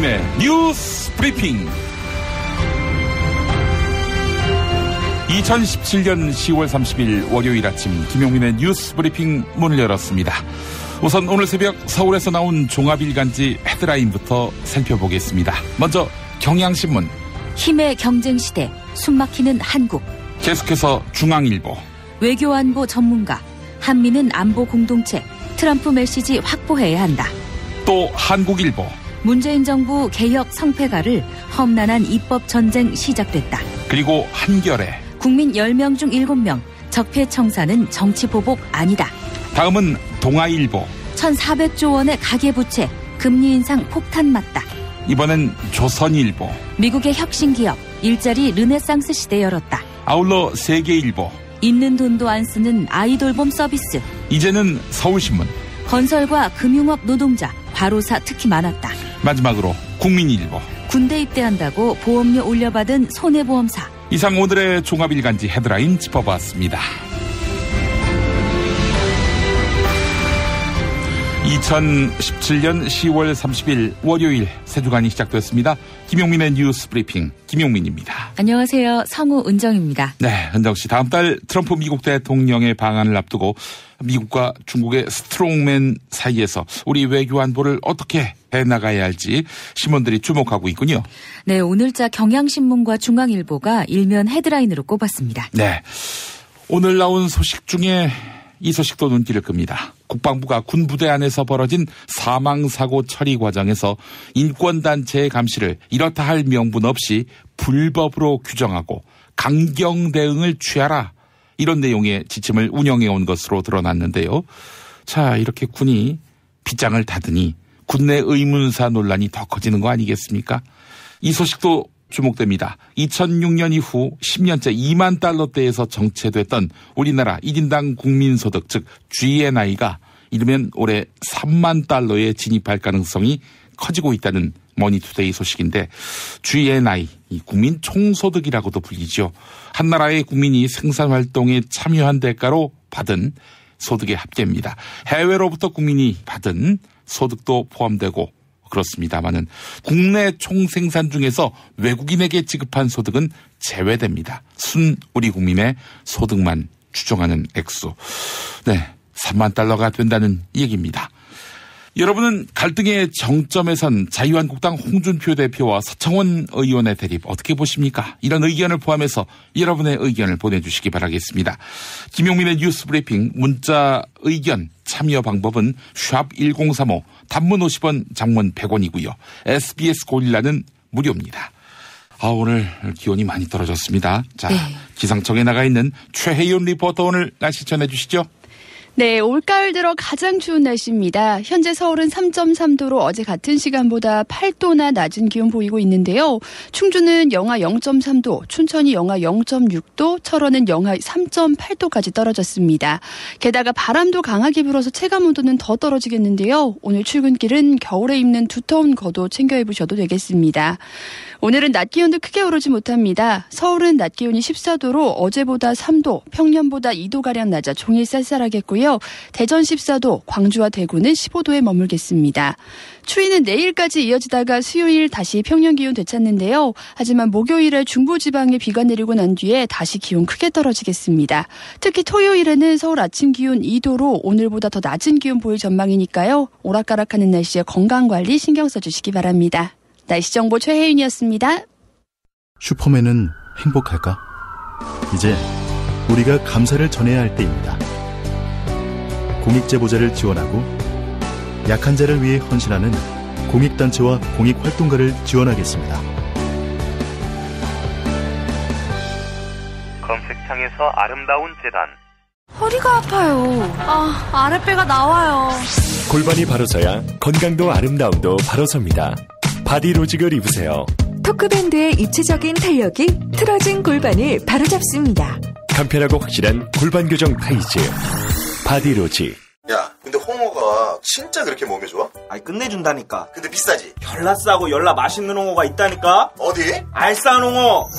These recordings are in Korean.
김용민의 뉴스 브리핑. 2017년 10월 30일 월요일 아침 김용민의 뉴스 브리핑 문을 열었습니다. 우선 오늘 새벽 서울에서 나온 종합일간지 헤드라인부터 살펴보겠습니다. 먼저 경향신문. 힘의 경쟁시대, 숨막히는 한국. 계속해서 중앙일보. 외교안보 전문가, 한미는 안보 공동체, 트럼프 메시지 확보해야 한다. 또 한국일보. 문재인 정부 개혁 성패가를 험난한 입법 전쟁 시작됐다. 그리고 한겨레. 국민 10명 중 7명, 적폐청산은 정치보복 아니다. 다음은 동아일보. 1,400조 원의 가계부채, 금리 인상 폭탄 맞다. 이번엔 조선일보. 미국의 혁신기업, 일자리 르네상스 시대 열었다. 아울러 세계일보. 있는 돈도 안 쓰는 아이돌봄 서비스. 이제는 서울신문. 건설과 금융업 노동자, 과로사 특히 많았다. 마지막으로 국민일보. 군대 입대한다고 보험료 올려받은 손해보험사. 이상 오늘의 종합일간지 헤드라인 짚어봤습니다. 2017년 10월 30일 월요일 새 주간이 시작됐습니다. 김용민의 뉴스 브리핑 김용민입니다. 안녕하세요. 성우 은정입니다. 네, 은정씨. 다음 달 트럼프 미국 대통령의 방한을 앞두고 미국과 중국의 스트롱맨 사이에서 우리 외교 안보를 어떻게 해나가야 할지 신문들이 주목하고 있군요. 네, 오늘자 경향신문과 중앙일보가 일면 헤드라인으로 꼽았습니다. 네, 오늘 나온 소식 중에 이 소식도 눈길을 끕니다. 국방부가 군부대 안에서 벌어진 사망사고 처리 과정에서 인권단체의 감시를 이렇다 할 명분 없이 불법으로 규정하고 강경 대응을 취하라. 이런 내용의 지침을 운영해온 것으로 드러났는데요. 자, 이렇게 군이 빗장을 타더니 군내 의문사 논란이 더 커지는 거 아니겠습니까? 이 소식도 주목됩니다. 2006년 이후 10년째 2만 달러대에서 정체됐던 우리나라 1인당 국민소득, 즉 GNI가 이르면 올해 3만 달러에 진입할 가능성이 커지고 있다는 머니투데이 소식인데, GNI, 이 국민 총소득이라고도 불리죠. 한 나라의 국민이 생산활동에 참여한 대가로 받은 소득의 합계입니다. 해외로부터 국민이 받은 소득도 포함되고 그렇습니다만은 국내 총생산 중에서 외국인에게 지급한 소득은 제외됩니다. 순 우리 국민의 소득만 추정하는 액수. 네, 3만 달러가 된다는 얘기입니다. 여러분은 갈등의 정점에 선 자유한국당 홍준표 대표와 서청원 의원의 대립 어떻게 보십니까? 이런 의견을 포함해서 여러분의 의견을 보내주시기 바라겠습니다. 김용민의 뉴스 브리핑 문자 의견 참여 방법은 샵1035 단문 50원 장문 100원이고요. SBS 고릴라는 무료입니다. 오늘 기온이 많이 떨어졌습니다. 자, 네. 기상청에 나가 있는 최혜윤 리포터 오늘 날씨 전해주시죠. 네, 올가을 들어 가장 추운 날씨입니다. 현재 서울은 3.3도로 어제 같은 시간보다 8도나 낮은 기온 보이고 있는데요. 충주는 영하 0.3도, 춘천이 영하 0.6도, 철원은 영하 3.8도까지 떨어졌습니다. 게다가 바람도 강하게 불어서 체감온도는 더 떨어지겠는데요. 오늘 출근길은 겨울에 입는 두터운 겉옷 챙겨 입으셔도 되겠습니다. 오늘은 낮 기온도 크게 오르지 못합니다. 서울은 낮 기온이 14도로 어제보다 3도, 평년보다 2도가량 낮아 종일 쌀쌀하겠고요. 대전 14도, 광주와 대구는 15도에 머물겠습니다. 추위는 내일까지 이어지다가 수요일 다시 평년 기온 되찾는데요. 하지만 목요일에 중부지방에 비가 내리고 난 뒤에 다시 기온 크게 떨어지겠습니다. 특히 토요일에는 서울 아침 기온 2도로 오늘보다 더 낮은 기온 보일 전망이니까요. 오락가락하는 날씨에 건강관리 신경 써주시기 바랍니다. 날씨 정보 최혜윤이었습니다. 슈퍼맨은 행복할까? 이제 우리가 감사를 전해야 할 때입니다. 공익제보자를 지원하고 약한 자를 위해 헌신하는 공익단체와 공익활동가를 지원하겠습니다. 검색창에서 아름다운 재단. 허리가 아파요. 아랫배가 나와요. 골반이 바로 서야 건강도 아름다움도 바로 섭니다. 바디로직을 입으세요. 토크밴드의 입체적인 탄력이 틀어진 골반을 바로잡습니다. 간편하고 확실한 골반 교정 타이즈 바디로직. 야, 근데 홍어가 진짜 그렇게 몸에 좋아? 아니, 끝내준다니까. 근데 비싸지? 열나 싸고 열나 맛있는 홍어가 있다니까. 어디? 알싸한 홍어.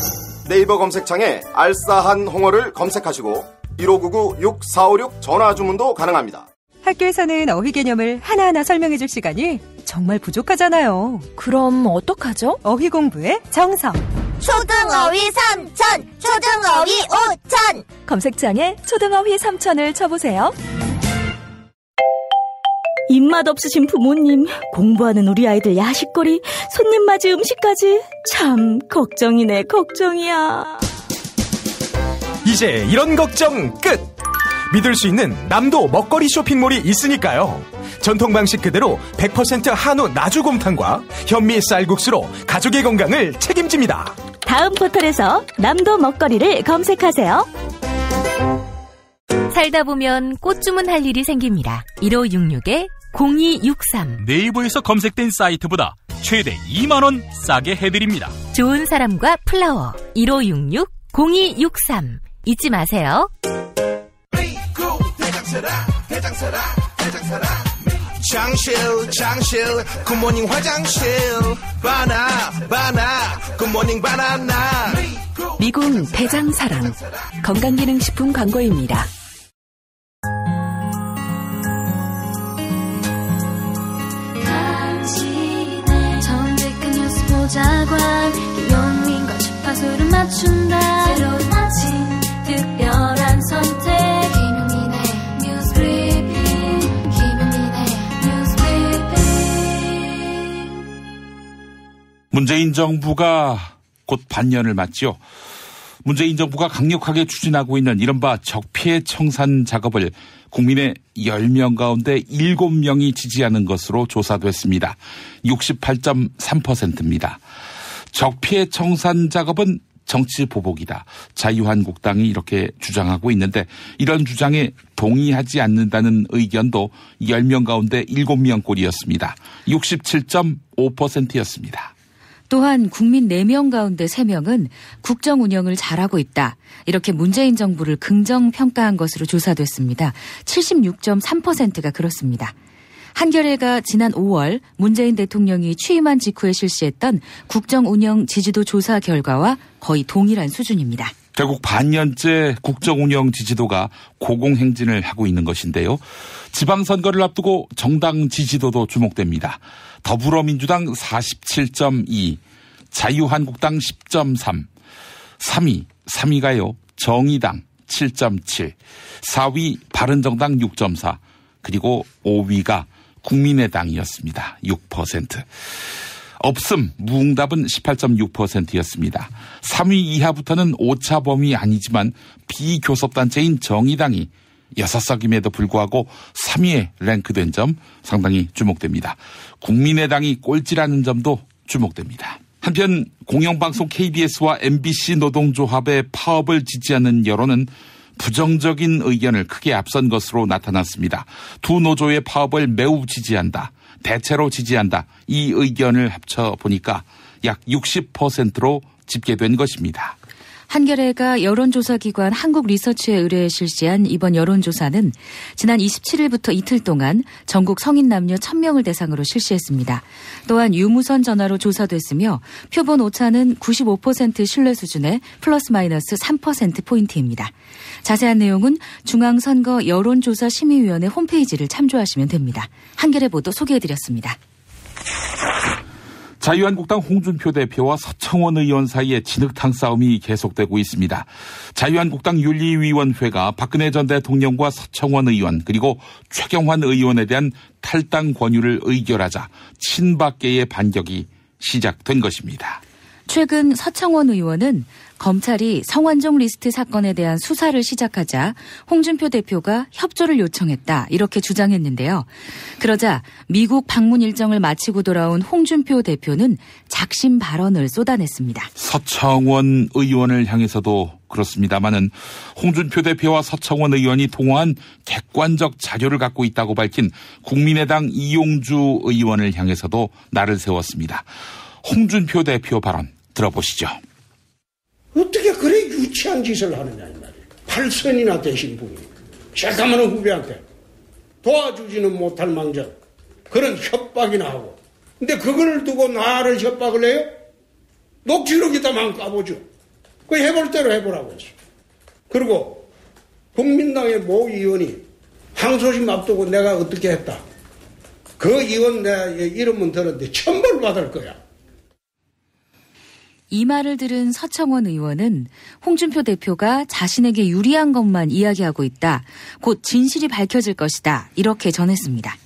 네이버 검색창에 알싸한 홍어를 검색하시고 1599-6456 전화 주문도 가능합니다. 학교에서는 어휘 개념을 하나하나 설명해 줄 시간이 정말 부족하잖아요. 그럼 어떡하죠? 어휘 공부의 정석. 초등어휘 3000, 초등어휘 5000. 검색창에 초등어휘 3000을 쳐보세요. 입맛 없으신 부모님, 공부하는 우리 아이들 야식거리, 손님 맞이 음식까지 참 걱정이네, 걱정이야. 이제 이런 걱정 끝! 믿을 수 있는 남도 먹거리 쇼핑몰이 있으니까요. 전통 방식 그대로 100% 한우 나주곰탕과 현미 쌀국수로 가족의 건강을 책임집니다. 다음 포털에서 남도 먹거리를 검색하세요. 살다 보면 꽃 주문할 일이 생깁니다. 1566-0263. 네이버에서 검색된 사이트보다 최대 2만원 싸게 해드립니다. 좋은 사람과 플라워. 1566-0263. 잊지 마세요. 장실 굿모닝 화장실 바나 굿모닝 바나나. 미궁 대장사랑 건강기능식품 광고입니다. 당신의 정직한 뉴스 보자관 김용민과 주파수를 맞춘다. 새로운 아침 특별한 선택 김용민의 뉴스 브리핑. 문재인 정부가 곧 반년을 맞죠. 문재인 정부가 강력하게 추진하고 있는 이른바 적폐 청산 작업을 국민의 10명 가운데 7명이 지지하는 것으로 조사됐습니다. 68.3%입니다. 적폐 청산 작업은 정치 보복이다. 자유한국당이 이렇게 주장하고 있는데 이런 주장에 동의하지 않는다는 의견도 10명 가운데 7명 꼴이었습니다. 67.5%였습니다. 또한 국민 4명 가운데 3명은 국정 운영을 잘하고 있다. 이렇게 문재인 정부를 긍정평가한 것으로 조사됐습니다. 76.3%가 그렇습니다. 한겨레가 지난 5월 문재인 대통령이 취임한 직후에 실시했던 국정 운영 지지도 조사 결과와 거의 동일한 수준입니다. 결국 반년째 국정 운영 지지도가 고공행진을 하고 있는 것인데요. 지방선거를 앞두고 정당 지지도도 주목됩니다. 더불어민주당 47.2, 자유한국당 10.3, 3위가요. 정의당 7.7, 4위 바른정당 6.4, 그리고 5위가 국민의당이었습니다. 6%. 없음, 무응답은 18.6%였습니다. 3위 이하부터는 오차 범위 아니지만 비교섭단체인 정의당이 6석임에도 불구하고 3위에 랭크된 점 상당히 주목됩니다. 국민의당이 꼴찌라는 점도 주목됩니다. 한편 공영방송 KBS와 MBC 노동조합의 파업을 지지하는 여론은 부정적인 의견을 크게 앞선 것으로 나타났습니다. 두 노조의 파업을 매우 지지한다, 대체로 지지한다, 이 의견을 합쳐보니까 약 60%로 집계된 것입니다. 한겨레가 여론조사기관 한국리서치에 의뢰해 실시한 이번 여론조사는 지난 27일부터 이틀 동안 전국 성인 남녀 1000명을 대상으로 실시했습니다. 또한 유무선 전화로 조사됐으며 표본 오차는 95% 신뢰 수준의 플러스 마이너스 3%포인트입니다. 자세한 내용은 중앙선거 여론조사심의위원회 홈페이지를 참조하시면 됩니다. 한겨레 보도 소개해드렸습니다. 자유한국당 홍준표 대표와 서청원 의원 사이에 진흙탕 싸움이 계속되고 있습니다. 자유한국당 윤리위원회가 박근혜 전 대통령과 서청원 의원 그리고 최경환 의원에 대한 탈당 권유를 의결하자 친박계의 반격이 시작된 것입니다. 최근 서청원 의원은 검찰이 성완종 리스트 사건에 대한 수사를 시작하자 홍준표 대표가 협조를 요청했다, 이렇게 주장했는데요. 그러자 미국 방문 일정을 마치고 돌아온 홍준표 대표는 작심 발언을 쏟아냈습니다. 서청원 의원을 향해서도 그렇습니다마는 홍준표 대표와 서청원 의원이 통화한 객관적 자료를 갖고 있다고 밝힌 국민의당 이용주 의원을 향해서도 날을 세웠습니다. 홍준표 대표 발언 들어보시죠. 어떻게 그래 유치한 짓을 하느냐 이 말이에요. 8선이나 되신 분이 새까마는 후배한테 도와주지는 못할 망정 그런 협박이나 하고, 근데 그걸 두고 나를 협박을 해요? 녹취록에다만 까보죠. 그 해볼 대로 해보라고 했어. 그리고 국민당의 모 의원이 항소심 앞두고 내가 어떻게 했다. 그 의원 내가 이름은 들었는데 천벌 받을 거야. 이 말을 들은 서청원 의원은 홍준표 대표가 자신에게 유리한 것만 이야기하고 있다. 곧 진실이 밝혀질 것이다. 이렇게 전했습니다.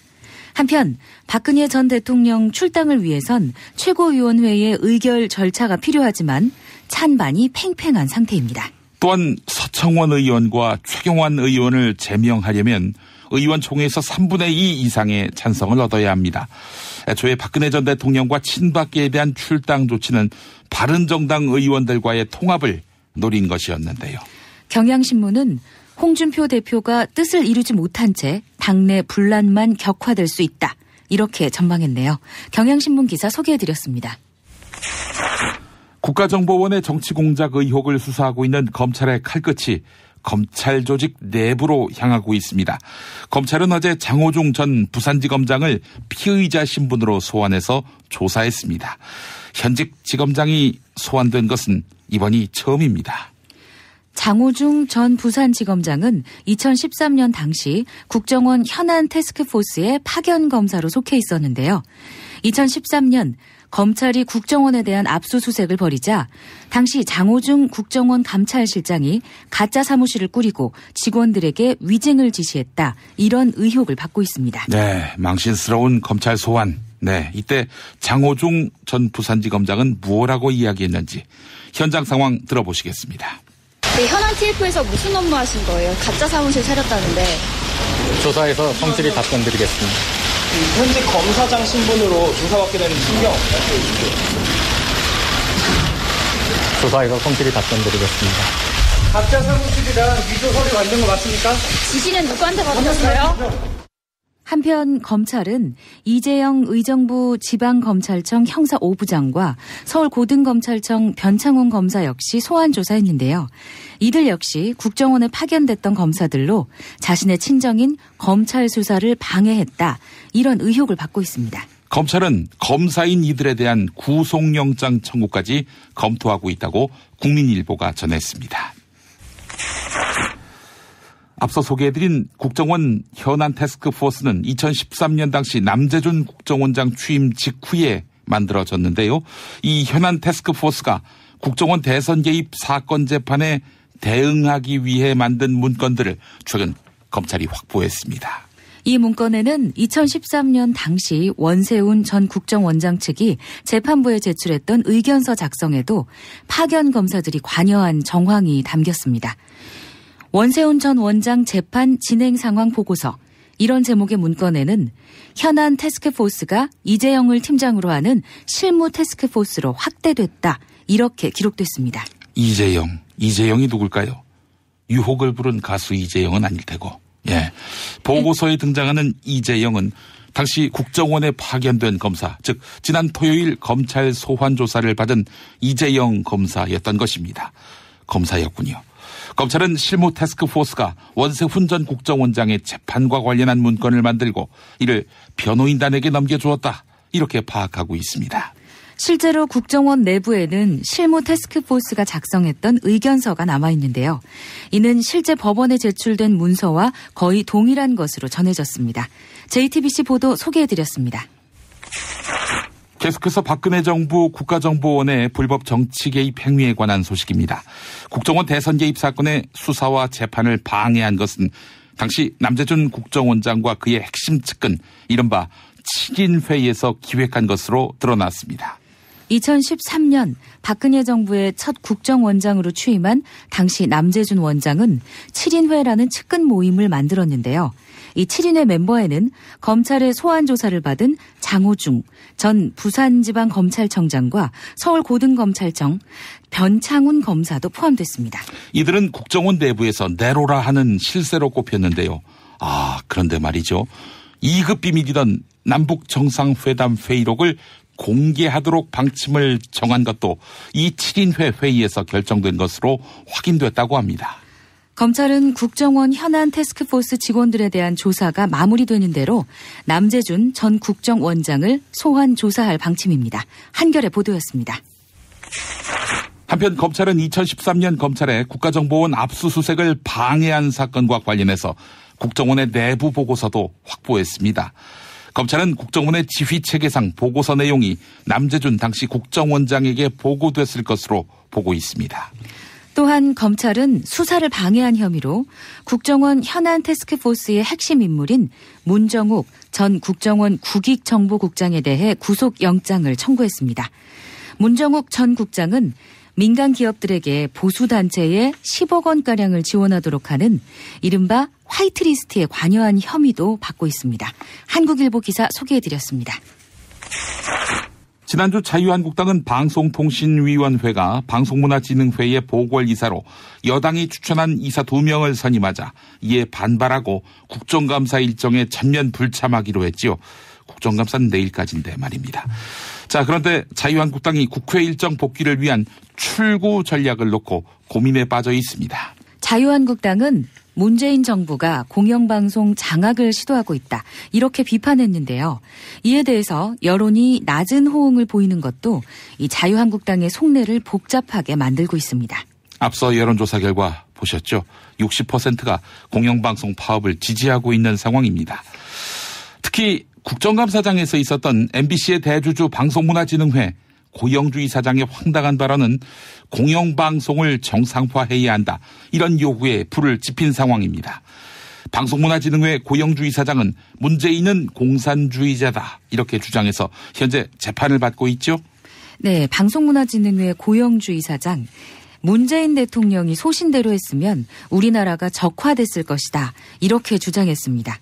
한편 박근혜 전 대통령 출당을 위해선 최고위원회의 의결 절차가 필요하지만 찬반이 팽팽한 상태입니다. 또한 서청원 의원과 최경환 의원을 제명하려면 의원총회에서 3분의 2 이상의 찬성을 얻어야 합니다. 애초에 박근혜 전 대통령과 친박계에 대한 출당 조치는 바른정당 의원들과의 통합을 노린 것이었는데요. 경향신문은 홍준표 대표가 뜻을 이루지 못한 채 당내 분란만 격화될 수 있다. 이렇게 전망했네요. 경향신문 기사 소개해드렸습니다. 국가정보원의 정치공작 의혹을 수사하고 있는 검찰의 칼끝이 검찰 조직 내부로 향하고 있습니다. 검찰은 어제 장호중 전 부산지검장을 피의자 신분으로 소환해서 조사했습니다. 현직 지검장이 소환된 것은 이번이 처음입니다. 장호중 전 부산지검장은 2013년 당시 국정원 현안 태스크포스의 파견검사로 속해 있었는데요. 2013년 검찰이 국정원에 대한 압수수색을 벌이자 당시 장호중 국정원 감찰실장이 가짜 사무실을 꾸리고 직원들에게 위증을 지시했다. 이런 의혹을 받고 있습니다. 네, 망신스러운 검찰 소환. 네, 이때 장호중 전 부산지검장은 무엇라고 이야기했는지 현장 상황 들어보시겠습니다. 네, 현안 TF에서 무슨 업무 하신 거예요? 가짜 사무실 차렸다는데. 조사해서 성실히 답변드리겠습니다. 현직 검사장 신분으로 조사받게 되는 신경 말씀해 주십시오. 조사해서 성실히 답변드리겠습니다. 가짜 사무실이랑 위조 서류 만든 거 맞습니까? 지시는 누구한테 받으셨어요? 한편 검찰은 이재영 의정부 지방검찰청 형사 5부장과 서울고등검찰청 변창훈 검사 역시 소환 조사했는데요. 이들 역시 국정원에 파견됐던 검사들로 자신의 친정인 검찰 수사를 방해했다. 이런 의혹을 받고 있습니다. 검찰은 검사인 이들에 대한 구속영장 청구까지 검토하고 있다고 국민일보가 전했습니다. 앞서 소개해드린 국정원 현안 태스크포스는 2013년 당시 남재준 국정원장 취임 직후에 만들어졌는데요. 이 현안 태스크포스가 국정원 대선 개입 사건 재판에 대응하기 위해 만든 문건들을 최근 검찰이 확보했습니다. 이 문건에는 2013년 당시 원세훈 전 국정원장 측이 재판부에 제출했던 의견서 작성에도 파견 검사들이 관여한 정황이 담겼습니다. 원세훈 전 원장 재판 진행 상황 보고서, 이런 제목의 문건에는 현안 태스크포스가 이재영을 팀장으로 하는 실무 태스크포스로 확대됐다. 이렇게 기록됐습니다. 이재영이 누굴까요? 유혹을 부른 가수 이재영은 아닐 테고. 예. 보고서에 등장하는 이재영은 당시 국정원에 파견된 검사, 즉 지난 토요일 검찰 소환 조사를 받은 이재영 검사였던 것입니다. 검사였군요. 검찰은 실무 태스크포스가 원세훈 전 국정원장의 재판과 관련한 문건을 만들고 이를 변호인단에게 넘겨주었다. 이렇게 파악하고 있습니다. 실제로 국정원 내부에는 실무 태스크포스가 작성했던 의견서가 남아있는데요. 이는 실제 법원에 제출된 문서와 거의 동일한 것으로 전해졌습니다. JTBC 보도 소개해드렸습니다. 계속해서 박근혜 정부 국가정보원의 불법 정치 개입 행위에 관한 소식입니다. 국정원 대선 개입 사건의 수사와 재판을 방해한 것은 당시 남재준 국정원장과 그의 핵심 측근 이른바 7인회의에서 기획한 것으로 드러났습니다. 2013년 박근혜 정부의 첫 국정원장으로 취임한 당시 남재준 원장은 7인회라는 측근 모임을 만들었는데요. 이 7인회 멤버에는 검찰의 소환 조사를 받은 장호중 전 부산지방검찰청장과 서울고등검찰청 변창훈 검사도 포함됐습니다. 이들은 국정원 내부에서 내로라 하는 실세로 꼽혔는데요. 그런데 말이죠. 2급 비밀이던 남북정상회담 회의록을 공개하도록 방침을 정한 것도 이 7인회 회의에서 결정된 것으로 확인됐다고 합니다. 검찰은 국정원 현안 태스크포스 직원들에 대한 조사가 마무리되는 대로 남재준 전 국정원장을 소환 조사할 방침입니다. 한겨레 보도였습니다. 한편 검찰은 2013년 검찰의 국가정보원 압수수색을 방해한 사건과 관련해서 국정원의 내부 보고서도 확보했습니다. 검찰은 국정원의 지휘체계상 보고서 내용이 남재준 당시 국정원장에게 보고됐을 것으로 보고 있습니다. 또한 검찰은 수사를 방해한 혐의로 국정원 현안 태스크포스의 핵심 인물인 문정욱 전 국정원 국익정보국장에 대해 구속영장을 청구했습니다. 문정욱 전 국장은 민간 기업들에게 보수단체에 10억 원가량을 지원하도록 하는 이른바 화이트리스트에 관여한 혐의도 받고 있습니다. 한국일보 기사 소개해드렸습니다. 지난주 자유한국당은 방송통신위원회가 방송문화진흥회의 보궐이사로 여당이 추천한 이사 2명을 선임하자 이에 반발하고 국정감사 일정에 전면 불참하기로 했지요. 국정감사는 내일까지인데 말입니다. 자, 그런데 자유한국당이 국회 일정 복귀를 위한 출구 전략을 놓고 고민에 빠져 있습니다. 자유한국당은 문재인 정부가 공영방송 장악을 시도하고 있다. 이렇게 비판했는데요. 이에 대해서 여론이 낮은 호응을 보이는 것도 이 자유한국당의 속내를 복잡하게 만들고 있습니다. 앞서 여론조사 결과 보셨죠? 60%가 공영방송 파업을 지지하고 있는 상황입니다. 특히 국정감사장에서 있었던 MBC의 대주주 방송문화진흥회 고영주 이사장의 황당한 발언은 공영방송을 정상화해야 한다. 이런 요구에 불을 지핀 상황입니다. 방송문화진흥회 고영주 이사장은 문재인은 공산주의자다. 이렇게 주장해서 현재 재판을 받고 있죠. 네, 방송문화진흥회 고영주 이사장. 문재인 대통령이 소신대로 했으면 우리나라가 적화됐을 것이다. 이렇게 주장했습니다.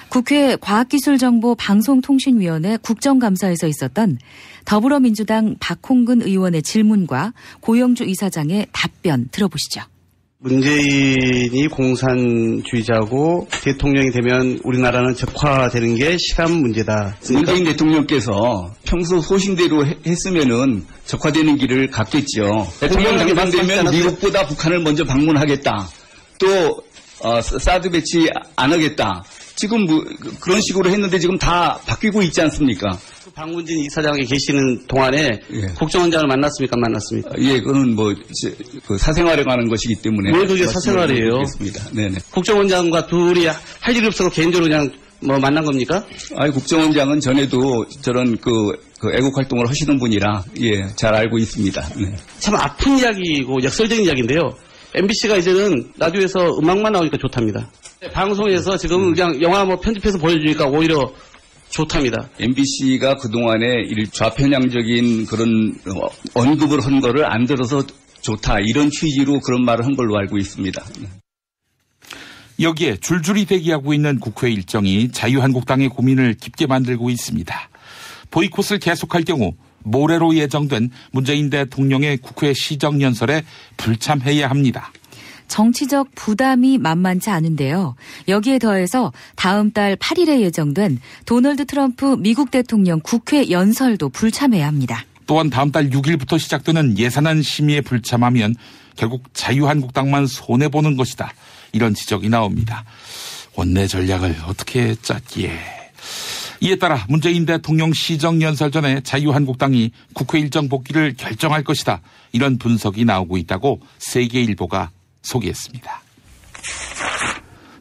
국회 과학기술정보방송통신위원회 국정감사에서 있었던 더불어민주당 박홍근 의원의 질문과 고영주 이사장의 답변 들어보시죠. 문재인이 공산주의자고 대통령이 되면 우리나라는 적화되는 게 시간 문제다. 문재인 대통령께서 평소 소신대로 했으면은 적화되는 길을 갔겠죠. 대통령 당선되면 미국보다 북한을 먼저 방문하겠다. 또 사드 배치 안 하겠다. 지금 그런 식으로 했는데 지금 다 바뀌고 있지 않습니까? 박문진 이사장이 계시는 동안에 국정원장을 만났습니까? 만났습니까? 예, 그건 그 사생활에 관한 것이기 때문에. 왜 그게 사생활이에요? 네네. 국정원장과 둘이 할 일 없어서 개인적으로 그냥 만난 겁니까? 아니, 국정원장은 전에도 저런 그 애국 활동을 하시는 분이라 잘 알고 있습니다. 네. 참 아픈 이야기고 역설적인 이야기인데요. MBC가 이제는 라디오에서 음악만 나오니까 좋답니다. 방송에서 지금 그냥 영화 편집해서 보여주니까 오히려 좋답니다. MBC가 그동안에 좌편향적인 그런 언급을 한 거를 안 들어서 좋다. 이런 취지로 그런 말을 한 걸로 알고 있습니다. 여기에 줄줄이 대기하고 있는 국회 일정이 자유한국당의 고민을 깊게 만들고 있습니다. 보이콧을 계속할 경우 모레로 예정된 문재인 대통령의 국회 시정연설에 불참해야 합니다. 정치적 부담이 만만치 않은데요. 여기에 더해서 다음 달 8일에 예정된 도널드 트럼프 미국 대통령 국회 연설도 불참해야 합니다. 또한 다음 달 6일부터 시작되는 예산안 심의에 불참하면 결국 자유한국당만 손해보는 것이다. 이런 지적이 나옵니다. 원내 전략을 어떻게 짰기에. 이에 따라 문재인 대통령 시정연설 전에 자유한국당이 국회 일정 복귀를 결정할 것이다. 이런 분석이 나오고 있다고 세계일보가 소개했습니다.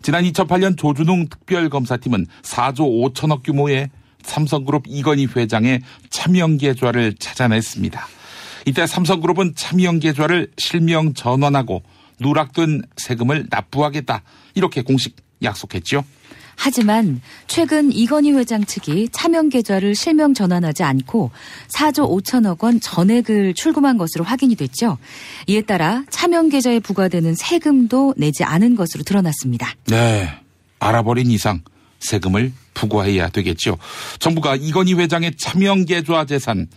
지난 2008년 조준웅 특별검사팀은 4조 5천억 규모의 삼성그룹 이건희 회장의 차명계좌를 찾아냈습니다. 이때 삼성그룹은 차명계좌를 실명 전환하고 누락된 세금을 납부하겠다. 이렇게 공식 약속했죠. 하지만 최근 이건희 회장 측이 차명계좌를 실명 전환하지 않고 4조 5천억 원 전액을 출금한 것으로 확인이 됐죠. 이에 따라 차명계좌에 부과되는 세금도 내지 않은 것으로 드러났습니다. 네, 알아버린 이상 세금을 부과해야 되겠죠. 정부가 이건희 회장의 차명계좌 재산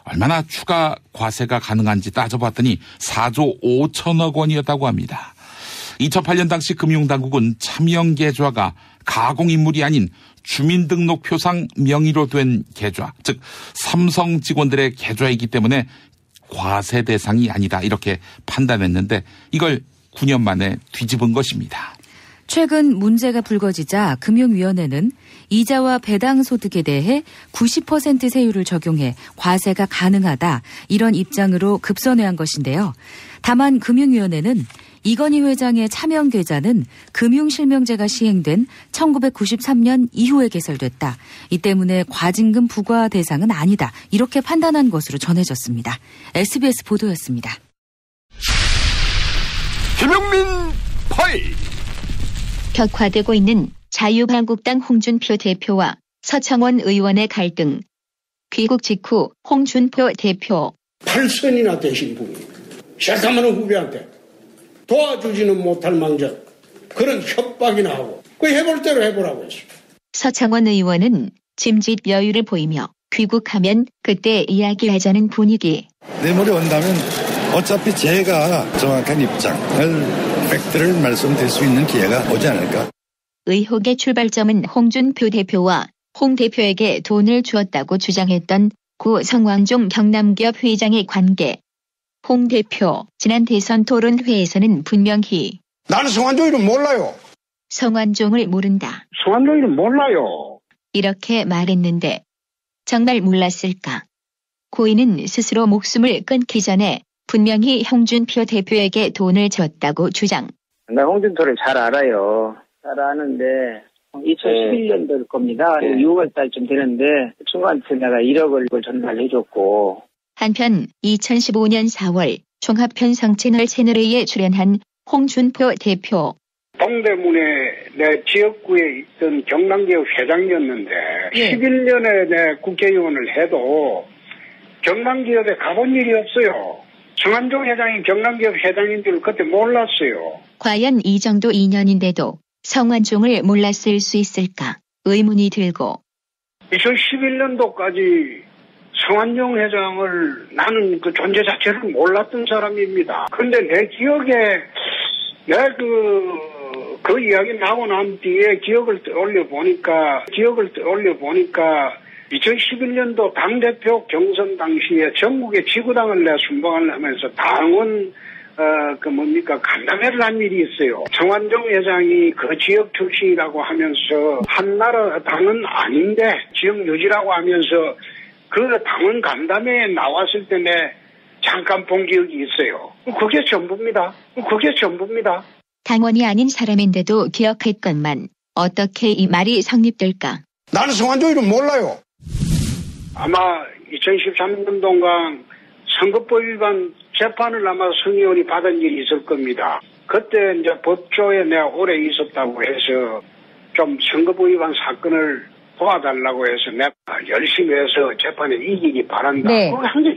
얼마나 추가 과세가 가능한지 따져봤더니 4조 5천억 원이었다고 합니다. 2008년 당시 금융당국은 차명계좌가 가공인물이 아닌 주민등록표상 명의로 된 계좌, 즉 삼성 직원들의 계좌이기 때문에 과세 대상이 아니다 이렇게 판단했는데 이걸 9년 만에 뒤집은 것입니다. 최근 문제가 불거지자 금융위원회는 이자와 배당 소득에 대해 90% 세율을 적용해 과세가 가능하다 이런 입장으로 급선회한 것인데요. 다만 금융위원회는 이건희 회장의 차명계좌는 금융실명제가 시행된 1993년 이후에 개설됐다. 이 때문에 과징금 부과 대상은 아니다. 이렇게 판단한 것으로 전해졌습니다. SBS 보도였습니다. 김용민 파일. 격화되고 있는 자유한국당 홍준표 대표와 서청원 의원의 갈등. 귀국 직후 홍준표 대표. 8선이나 되신 분이 시작하면 후배한테 도와주지는 못할 망정 그런 협박이나 하고 그 해볼 대로 해보라고 했어요. 서청원 의원은 짐짓 여유를 보이며 귀국하면 그때 이야기하자는 분위기. 내물이 온다면 어차피 제가 정확한 입장을 팩트를 말씀드릴 수 있는 기회가 오지 않을까. 의혹의 출발점은 홍준표 대표와 홍 대표에게 돈을 주었다고 주장했던 고 성완종 경남기업 회장의 관계. 홍 대표 지난 대선 토론회에서는 분명히 나는 성완종이를 몰라요. 성완종을 모른다. 성완종이를 몰라요. 이렇게 말했는데 정말 몰랐을까? 고인은 스스로 목숨을 끊기 전에 분명히 홍준표 대표에게 돈을 줬다고 주장. 나 홍준표를 잘 알아요. 잘 아는데 2011년도일 겁니다. 6월 달쯤 되는데 중간에 내가 1억을 전달해줬고. 한편 2015년 4월 종합편성 채널에 출연한 홍준표 대표. 동대문에 내 지역구에 있던 경남기업 회장이었는데 11년에 내 국회의원을 해도 경남기업에 가본 일이 없어요. 성완종 회장이 경남기업 회장인 줄 그때 몰랐어요. 과연 이 정도 인연인데도 성완종을 몰랐을 수 있을까 의문이 들고. 2011년도까지 성완종 회장을 나는 그 존재 자체를 몰랐던 사람입니다. 그런데 내 기억에 내가 그 이야기 나고 난 뒤에 기억을 떠올려 보니까 2011년도 당대표 경선 당시에 전국의 지구당을 내 순방을 하면서 당원 간담회를 한 일이 있어요. 성완종 회장이 그 지역 출신이라고 하면서 한나라 당은 아닌데 지역 유지라고 하면서 그 당원 간담회에 나왔을 때 내 잠깐 본 기억이 있어요. 그게 전부입니다. 당원이 아닌 사람인데도 기억했건만 어떻게 이 말이 성립될까? 나는 성완종이를 몰라요. 아마 2013년도간 선거법 위반 재판을 아마 성 의원이 받은 일이 있을 겁니다. 그때 이제 법조에 내가 오래 있었다고 해서 좀 선거법 위반 사건을 도와달라고 해서 내가 열심히 해서 재판에 이기기 바란다. 네. 그게 항상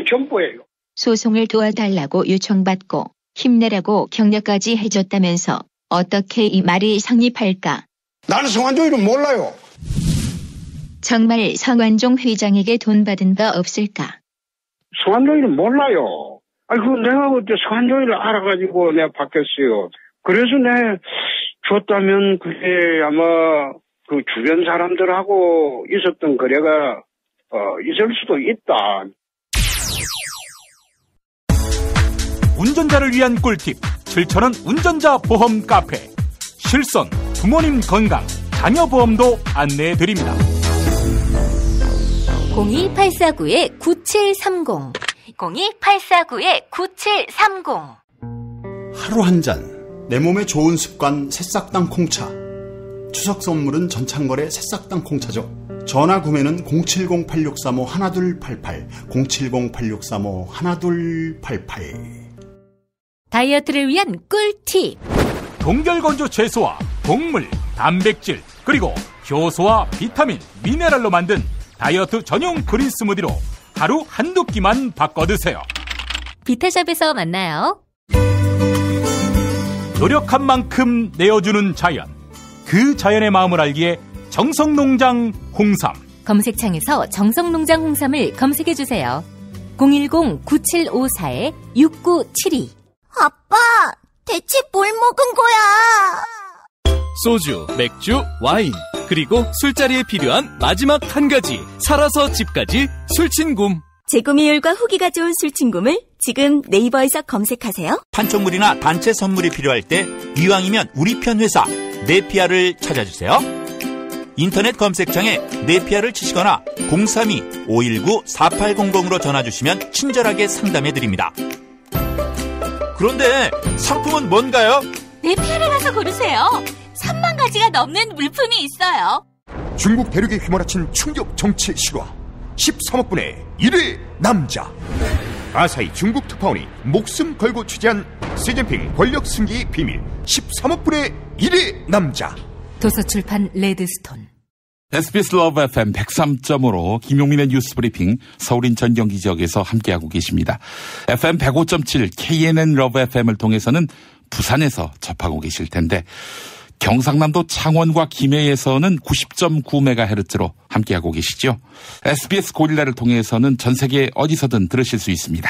전부예요. 소송을 도와달라고 요청받고 힘내라고 격려까지 해줬다면서 어떻게 이 말이 성립할까? 나는 성완종이를 몰라요. 정말 성완종 회장에게 돈 받은 바 없을까? 성완종이를 몰라요. 내가 그때 성완종이를 알아가지고 내가 바뀌었어요. 그래서 내가 줬다면 그게 아마 그 주변 사람들하고 있었던 거래가 있을 수도 있다. 운전자를 위한 꿀팁 7,000원 운전자 보험 카페. 실손, 부모님 건강, 자녀 보험도 안내해드립니다. 02849-9730 02849-9730 하루 한 잔, 내 몸에 좋은 습관 새싹당 콩차. 추석 선물은 전창걸의 새싹당 콩차죠. 전화 구매는 070-8635-1288 070-8635-1288. 다이어트를 위한 꿀팁. 동결건조 채소와 곡물, 단백질, 그리고 효소와 비타민, 미네랄로 만든 다이어트 전용 그린 스무디로 하루 한두 끼만 바꿔 드세요. 비타샵에서 만나요. 노력한 만큼 내어주는 자연. 그 자연의 마음을 알기에 정성농장 홍삼. 검색창에서 정성농장 홍삼을 검색해주세요. 010-9754-6972. 아빠, 대체 뭘 먹은 거야? 소주, 맥주, 와인, 그리고 술자리에 필요한 마지막 한 가지, 살아서 집까지 술친굼. 재구매율과 후기가 좋은 술친굼을 지금 네이버에서 검색하세요. 판촉물이나 단체 선물이 필요할 때 이왕이면 우리 편 회사 네피아를 찾아주세요. 인터넷 검색창에 네피아를 치시거나 032-519-4800으로 전화주시면 친절하게 상담해드립니다. 그런데 상품은 뭔가요? 네피아를 가서 고르세요. 3만 가지가 넘는 물품이 있어요. 중국 대륙에 휘몰아친 충격 정치 실화 13억 분의 1위 남자. 아사히 중국 특파원이 목숨 걸고 취재한 시진핑 권력 승계의 비밀 13억 분의 1위 남자. 도서출판 레드스톤. SBS 러브 FM 103.5로 김용민의 뉴스 브리핑 서울 인천 경기 지역에서 함께하고 계십니다. FM 105.7 KNN 러브 FM을 통해서는 부산에서 접하고 계실 텐데 경상남도 창원과 김해에서는 90.9MHz로 함께하고 계시죠. SBS 고릴라를 통해서는 전 세계 어디서든 들으실 수 있습니다.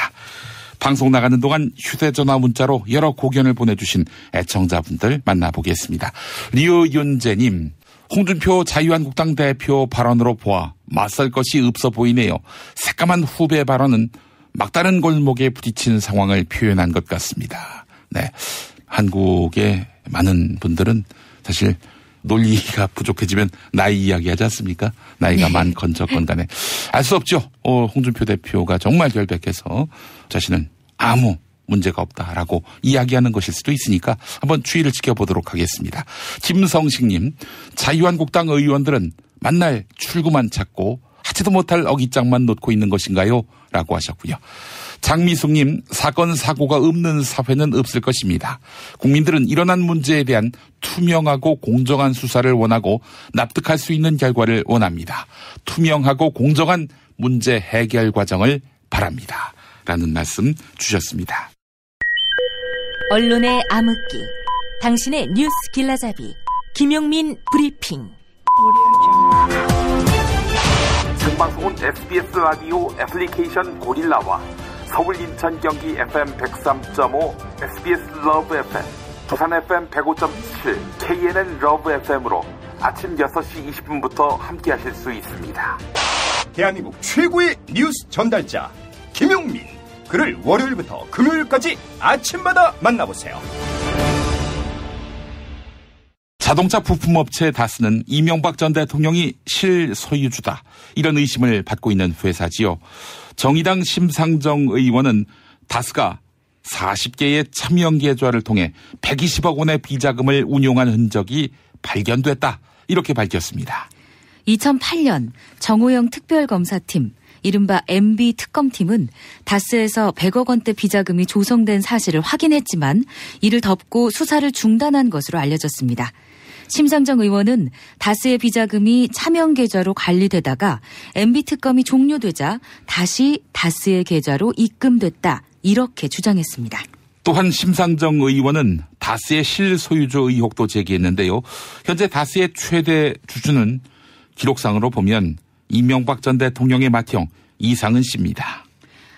방송 나가는 동안 휴대전화 문자로 여러 고견을 보내주신 애청자분들 만나보겠습니다. 류윤재님, 홍준표 자유한국당 대표 발언으로 보아 맞설 것이 없어 보이네요. 새까만 후배 발언은 막다른 골목에 부딪힌 상황을 표현한 것 같습니다. 네, 한국의 많은 분들은 사실 논리가 부족해지면 나이 이야기하지 않습니까? 나이가 많건 적건 간에 알 수 없죠. 홍준표 대표가 정말 결백해서 자신은 아무 문제가 없다라고 이야기하는 것일 수도 있으니까 한번 추이를 지켜보도록 하겠습니다. 김성식님, 자유한국당 의원들은 만날 출구만 찾고 하지도 못할 어깃장만 놓고 있는 것인가요? 라고 하셨고요. 장미숙님, 사건 사고가 없는 사회는 없을 것입니다. 국민들은 일어난 문제에 대한 투명하고 공정한 수사를 원하고 납득할 수 있는 결과를 원합니다. 투명하고 공정한 문제 해결 과정을 바랍니다. 라는 말씀 주셨습니다. 언론의 암흑기, 당신의 뉴스 길라잡이, 김용민 브리핑. 생방송은 SBS 라디오 애플리케이션 고릴라와 서울 인천 경기 FM 103.5 SBS 러브 FM, 부산 FM 105.7 KNN 러브 FM으로 아침 6시 20분부터 함께하실 수 있습니다. 대한민국 최고의 뉴스 전달자 김용민. 그를 월요일부터 금요일까지 아침마다 만나보세요. 자동차 부품업체 다스는 이명박 전 대통령이 실소유주다, 이런 의심을 받고 있는 회사지요. 정의당 심상정 의원은 다스가 40개의 차명 계좌를 통해 120억 원의 비자금을 운용한 흔적이 발견됐다, 이렇게 밝혔습니다. 2008년 정호영 특별검사팀, 이른바 MB 특검팀은 다스에서 100억 원대 비자금이 조성된 사실을 확인했지만 이를 덮고 수사를 중단한 것으로 알려졌습니다. 심상정 의원은 다스의 비자금이 차명 계좌로 관리되다가 MB 특검이 종료되자 다시 다스의 계좌로 입금됐다, 이렇게 주장했습니다. 또한 심상정 의원은 다스의 실소유주 의혹도 제기했는데요. 현재 다스의 최대 주주는 기록상으로 보면 이명박 전 대통령의 맏형 이상은 씨입니다.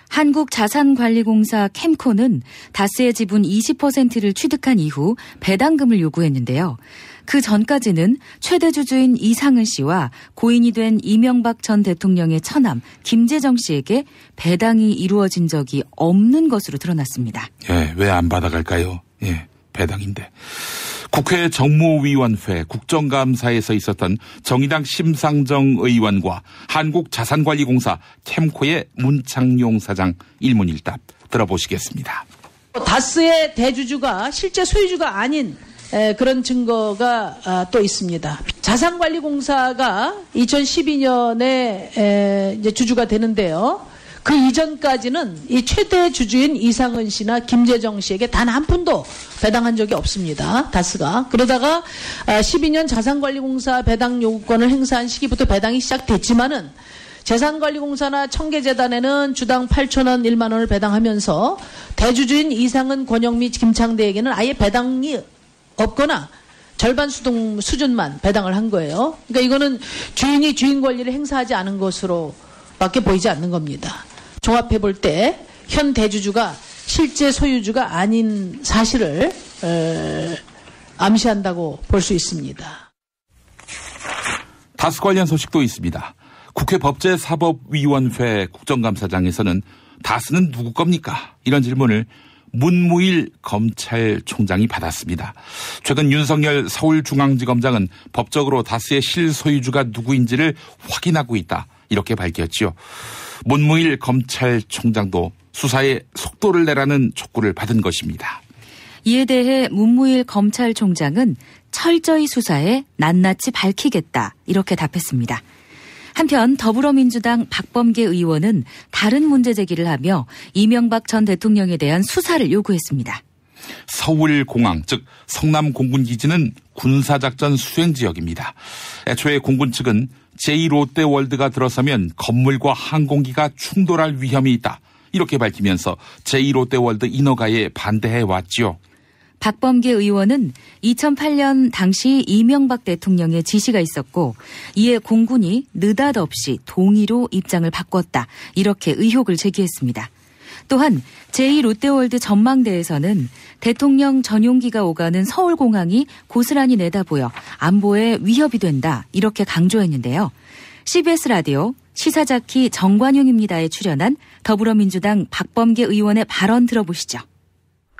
한국자산관리공사 캠코는 다스의 지분 20%를 취득한 이후 배당금을 요구했는데요. 그 전까지는 최대 주주인 이상은 씨와 고인이 된 이명박 전 대통령의 처남 김재정 씨에게 배당이 이루어진 적이 없는 것으로 드러났습니다. 예, 왜 안 받아갈까요? 예, 배당인데. 국회 정무위원회 국정감사에서 있었던 정의당 심상정 의원과 한국자산관리공사 캠코의 문창용 사장 일문일답 들어보시겠습니다. 다스의 대주주가 실제 소유주가 아닌 그런 증거가 또 있습니다. 자산관리공사가 2012년에 이제 주주가 되는데요. 그 이전까지는 이 최대 주주인 이상은 씨나 김재정 씨에게 단 한 푼도 배당한 적이 없습니다. 다스가. 그러다가 12년 자산관리공사 배당 요구권을 행사한 시기부터 배당이 시작됐지만은 재산관리공사나 청계재단에는 주당 8,000원 1만 원을 배당하면서 대주주인 이상은, 권영미, 김창대에게는 아예 배당이 없거나 절반 수준만 배당을 한 거예요. 그러니까 이거는 주인이 주인 권리를 행사하지 않은 것으로 밖에 보이지 않는 겁니다. 종합해 볼 때 현 대주주가 실제 소유주가 아닌 사실을 암시한다고 볼 수 있습니다. 다스 관련 소식도 있습니다. 국회 법제사법위원회 국정감사장에서는 다스는 누구 겁니까? 이런 질문을 문무일 검찰총장이 받았습니다. 최근 윤석열 서울중앙지검장은 법적으로 다스의 실소유주가 누구인지를 확인하고 있다, 이렇게 밝혔지요. 문무일 검찰총장도 수사에 속도를 내라는 촉구를 받은 것입니다. 이에 대해 문무일 검찰총장은 철저히 수사에 낱낱이 밝히겠다 이렇게 답했습니다. 한편 더불어민주당 박범계 의원은 다른 문제 제기를 하며 이명박 전 대통령에 대한 수사를 요구했습니다. 서울공항, 즉 성남 공군기지는 군사작전 수행지역입니다. 애초에 공군 측은 제2롯데월드가 들어서면 건물과 항공기가 충돌할 위험이 있다. 이렇게 밝히면서 제2롯데월드 인허가에 반대해왔지요. 박범계 의원은 2008년 당시 이명박 대통령의 지시가 있었고 이에 공군이 느닷없이 동의로 입장을 바꿨다. 이렇게 의혹을 제기했습니다. 또한 제2롯데월드 전망대에서는 대통령 전용기가 오가는 서울공항이 고스란히 내다보여 안보에 위협이 된다. 이렇게 강조했는데요. CBS 라디오 시사자키 정관용입니다에 출연한 더불어민주당 박범계 의원의 발언 들어보시죠.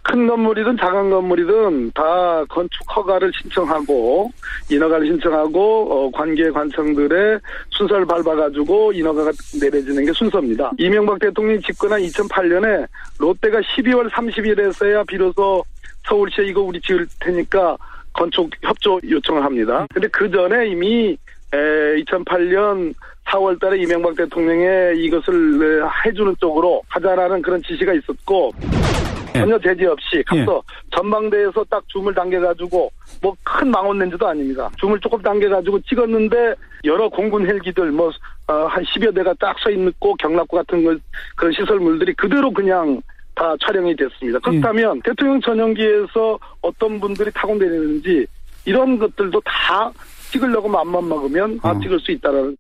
큰 건물이든 작은 건물이든 다 건축 허가를 신청하고 인허가를 신청하고 관계 관청들의 순서를 밟아가지고 인허가가 내려지는 게 순서입니다. 이명박 대통령이 집권한 2008년에 롯데가 12월 30일에서야 비로소 서울시에 이거 우리 지을 테니까 건축 협조 요청을 합니다. 근데 그 전에 이미 2008년 4월 달에 이명박 대통령의 이것을 해주는 쪽으로 하자라는 그런 지시가 있었고 전혀 제재 없이 가서 전망대에서 딱 줌을 당겨가지고 뭐 큰 망원 렌즈도 아닙니다. 줌을 조금 당겨가지고 찍었는데 여러 공군 헬기들 한 10여 대가 딱 서 있고 경납고 같은 그런 시설물들이 그대로 그냥 다 촬영이 됐습니다. 그렇다면 대통령 전용기에서 어떤 분들이 타고 내리는지 이런 것들도 다 찍으려고 맘만 먹으면 다 찍을 수 있다라는.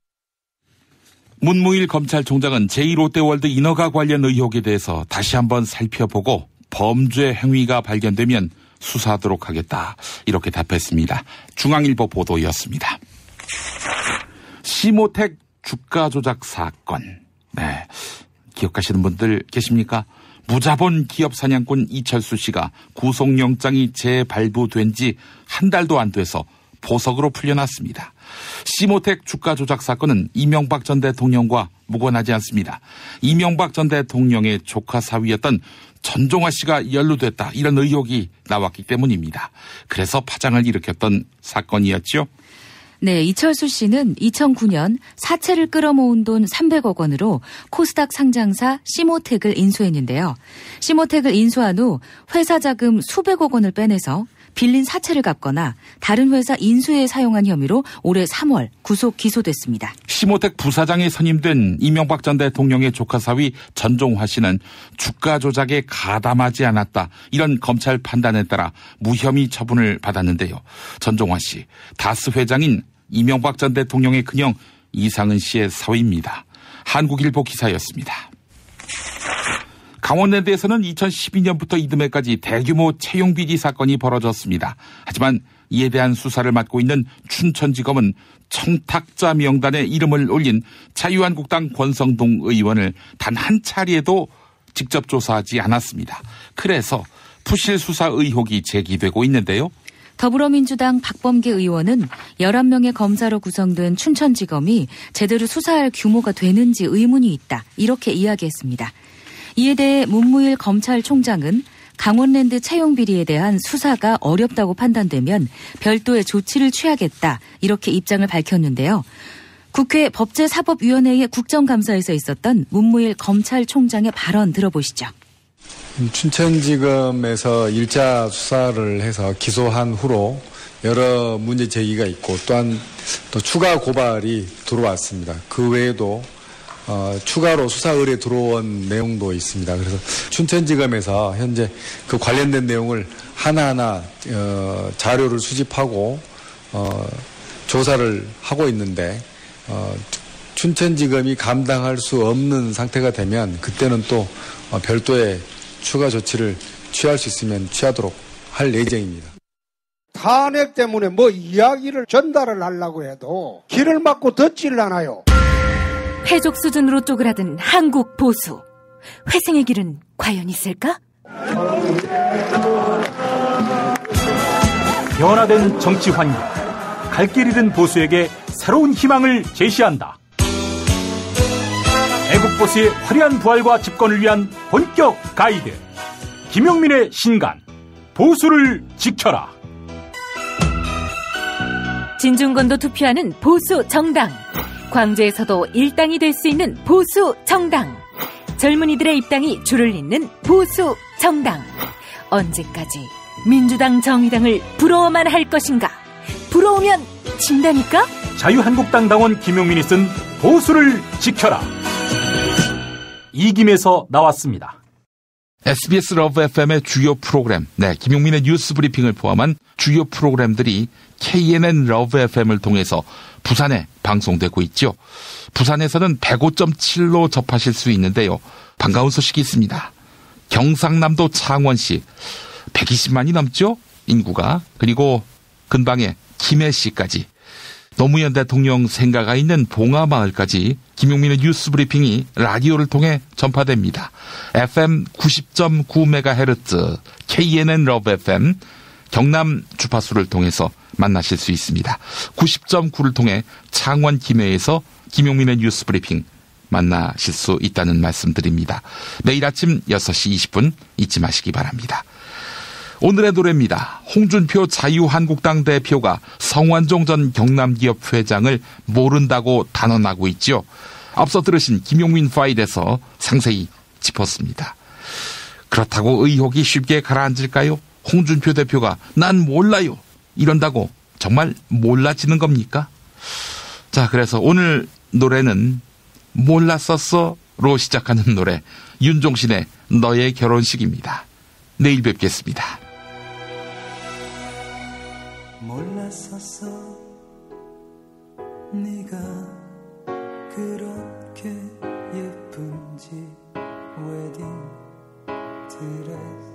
문무일 검찰총장은 제2롯데월드 인허가 관련 의혹에 대해서 다시 한번 살펴보고 범죄 행위가 발견되면 수사하도록 하겠다. 이렇게 답했습니다. 중앙일보 보도였습니다. 시모텍 주가 조작 사건. 네, 기억하시는 분들 계십니까? 무자본 기업 사냥꾼 이철수 씨가 구속영장이 재발부된 지 한 달도 안 돼서 보석으로 풀려났습니다. 시모텍 주가 조작 사건은 이명박 전 대통령과 무관하지 않습니다. 이명박 전 대통령의 조카 사위였던 전종화 씨가 연루됐다. 이런 의혹이 나왔기 때문입니다. 그래서 파장을 일으켰던 사건이었죠. 네, 이철수 씨는 2009년 사채를 끌어모은 돈 300억 원으로 코스닥 상장사 시모텍을 인수했는데요. 시모텍을 인수한 후 회사 자금 수백억 원을 빼내서 빌린 사채를 갚거나 다른 회사 인수에 사용한 혐의로 올해 3월 구속 기소됐습니다. 시모텍 부사장에 선임된 이명박 전 대통령의 조카 사위 전종화 씨는 주가 조작에 가담하지 않았다. 이런 검찰 판단에 따라 무혐의 처분을 받았는데요. 전종화 씨, 다스 회장인 이명박 전 대통령의 큰형 이상은 씨의 사위입니다. 한국일보 기사였습니다. 강원랜드에서는 2012년부터 이듬해까지 대규모 채용 비리 사건이 벌어졌습니다. 하지만 이에 대한 수사를 맡고 있는 춘천지검은 청탁자 명단에 이름을 올린 자유한국당 권성동 의원을 단 한 차례도 직접 조사하지 않았습니다. 그래서 부실 수사 의혹이 제기되고 있는데요. 더불어민주당 박범계 의원은 11명의 검사로 구성된 춘천지검이 제대로 수사할 규모가 되는지 의문이 있다. 이렇게 이야기했습니다. 이에 대해 문무일 검찰총장은 강원랜드 채용 비리에 대한 수사가 어렵다고 판단되면 별도의 조치를 취하겠다. 이렇게 입장을 밝혔는데요. 국회 법제사법위원회의 국정감사에서 있었던 문무일 검찰총장의 발언 들어보시죠. 춘천지검에서 1차 수사를 해서 기소한 후로 여러 문제 제기가 있고 또한 또 추가 고발이 들어왔습니다. 그 외에도 추가로 수사 의뢰 들어온 내용도 있습니다. 그래서 춘천지검에서 현재 그 관련된 내용을 하나하나 자료를 수집하고 조사를 하고 있는데 춘천지검이 감당할 수 없는 상태가 되면 그때는 또 별도의 추가 조치를 취할 수 있으면 취하도록 할 예정입니다. 탄핵 때문에 뭐 이야기를 전달을 하려고 해도 길을 막고 듣지를 않아요. 패족 수준으로 쪼그라든 한국 보수. 회생의 길은 과연 있을까? 변화된 정치 환경. 갈 길 잃은 보수에게 새로운 희망을 제시한다. 애국보수의 화려한 부활과 집권을 위한 본격 가이드. 김용민의 신간, 보수를 지켜라. 진중권도 투표하는 보수 정당. 광주에서도 일당이 될 수 있는 보수 정당. 젊은이들의 입당이 줄을 잇는 보수 정당. 언제까지 민주당 정의당을 부러워만 할 것인가? 부러우면 진다니까? 자유한국당 당원 김용민이 쓴 보수를 지켜라. 이김에서 나왔습니다. SBS 러브 FM의 주요 프로그램, 김용민의 뉴스 브리핑을 포함한 주요 프로그램들이 KNN 러브 FM을 통해서 부산에 방송되고 있죠. 부산에서는 105.7로 접하실 수 있는데요. 반가운 소식이 있습니다. 경상남도 창원시 120만이 넘죠? 인구가. 그리고 근방에 김해시까지. 노무현 대통령 생가가 있는 봉하마을까지 김용민의 뉴스 브리핑이 라디오를 통해 전파됩니다. FM 90.9MHz KNN 러브 FM 경남 주파수를 통해서 만나실 수 있습니다. 90.9를 통해 창원 김해에서 김용민의 뉴스 브리핑 만나실 수 있다는 말씀드립니다. 매일 아침 6시 20분 잊지 마시기 바랍니다. 오늘의 노래입니다. 홍준표 자유한국당 대표가 성완종 전 경남기업 회장을 모른다고 단언하고 있죠. 앞서 들으신 김용민 파일에서 상세히 짚었습니다. 그렇다고 의혹이 쉽게 가라앉을까요? 홍준표 대표가 난 몰라요 이런다고 정말 몰라지는 겁니까? 자, 그래서 오늘 노래는 몰랐었어로 시작하는 노래 윤종신의 너의 결혼식입니다. 내일 뵙겠습니다. 몰랐었어 네가 그렇게 예쁜지 웨딩 드레스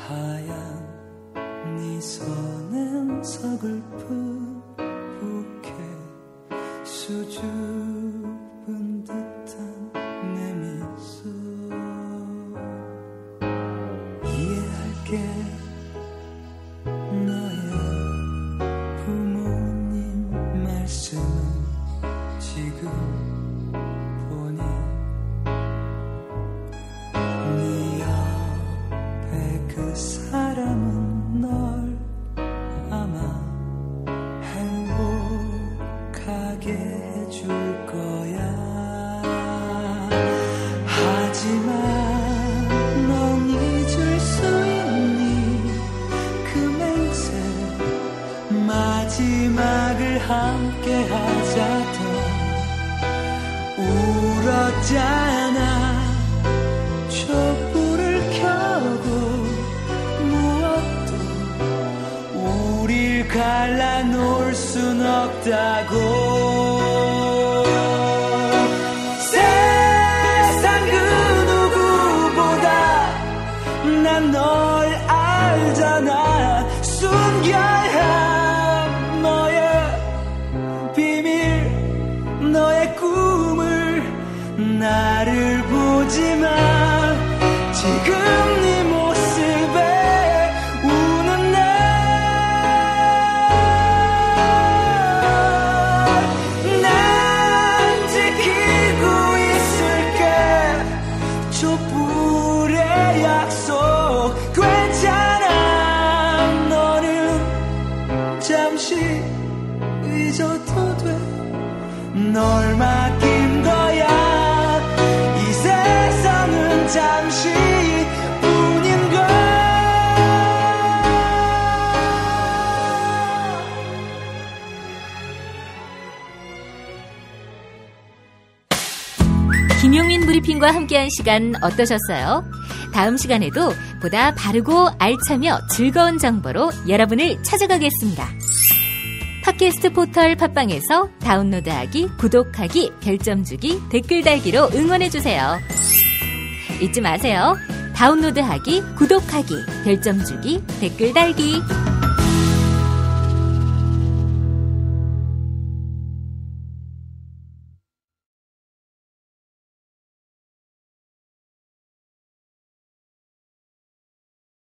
하얀 네 손엔 서글픈 부케 수줍은 듯한 내 미소 이해할게 너의 부모님 말씀은 지금 보니 네 옆에 그 사람은 널 아마 행복하게 해줄 거야. 하지만 넌 잊을 수 있니 그 맹세 마지막을 함께 하자던 울었잖아. 촛불을 켜고 무엇도 우릴 갈라놓을 순 없다고. 세상 그 누구보다 난 널 알잖아. 순결한 너의 비밀 너의 꿈을 나를 보지마. 지금 네 모습에 우는 날 난 지키고 있을게. 촛불의 약속 괜찮아. 너는 잠시 잊어도 돼. 널 맡긴 거야. 이 세상은 잠시뿐인 걸. 김용민 브리핑과 함께한 시간 어떠셨어요? 다음 시간에도 보다 바르고 알차며 즐거운 정보로 여러분을 찾아가겠습니다. 팟캐스트 포털 팟빵에서 다운로드하기, 구독하기, 별점 주기, 댓글 달기로 응원해주세요. 잊지 마세요. 다운로드하기, 구독하기, 별점 주기, 댓글 달기.